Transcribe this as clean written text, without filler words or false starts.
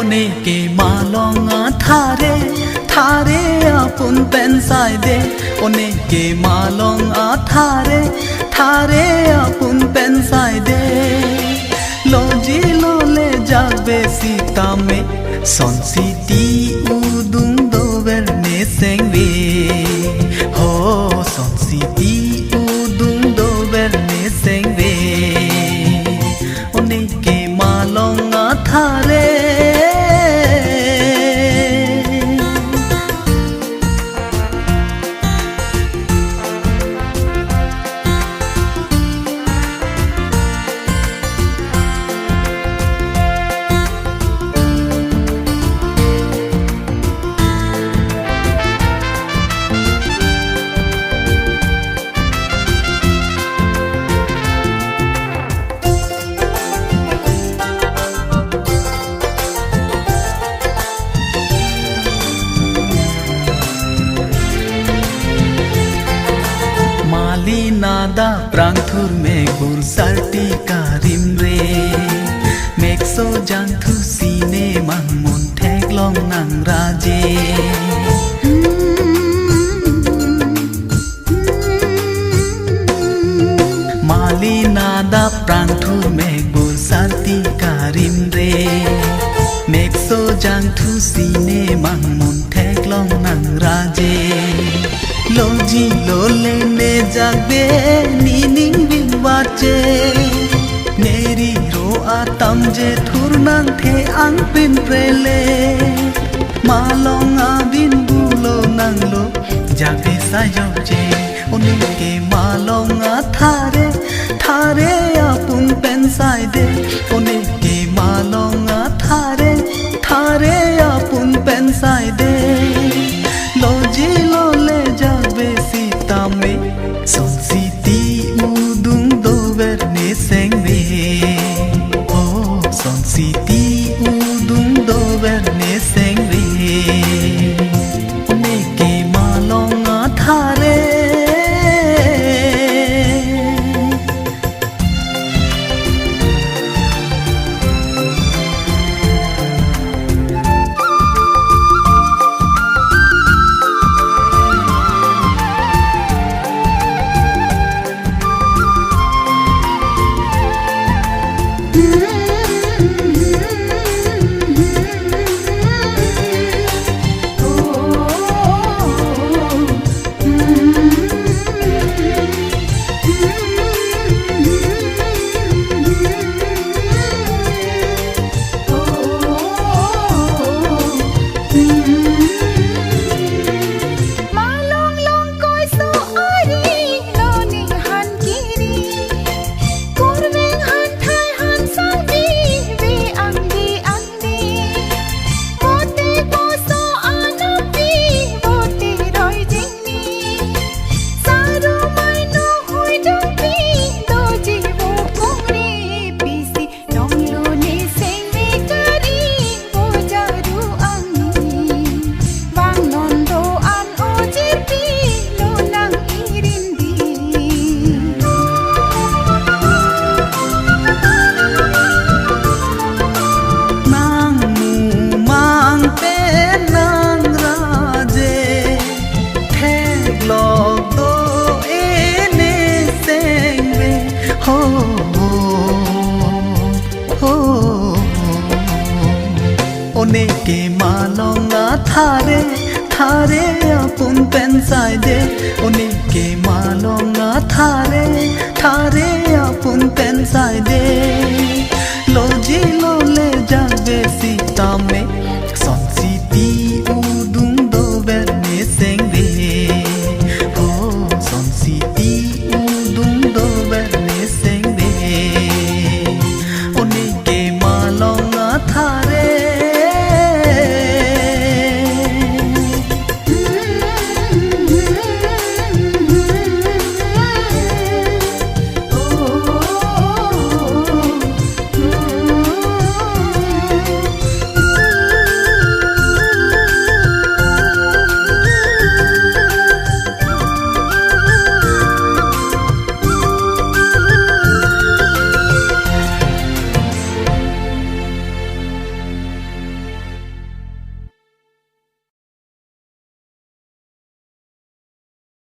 অনেকে মালঙা থারে থারে আপন পেনসাই দে অনেকে মালঙা থারে থারে আপন পেনসাই দে লজি ললে যাবে সিতামে সনসিটি উদুং দোবের নেসেংবে ho sonsiti udung dober nesengbe oneke malonga thare nada prangthur me gur sarti karim re mekso jang thu sine mang mon thek long nang raje mali nada prangthur me gur sarti karim re mekso jang thu sine mang mon thek long nang raje loji lole ne jagbe nining binwache neri ro atam je thurnang the ang pin prele malong abin bulo nang lo jagbe sayo je onike malong thare thare apun pensai de onike malong thare thare apun pensai de loji lole jabe sitame sonsiti udung dober nesengbe oh sonsiti udung dober nesengbe oneke malonga thare oneke malonga thare thare apun pensai de oneke malonga thare thare apun pensai de loji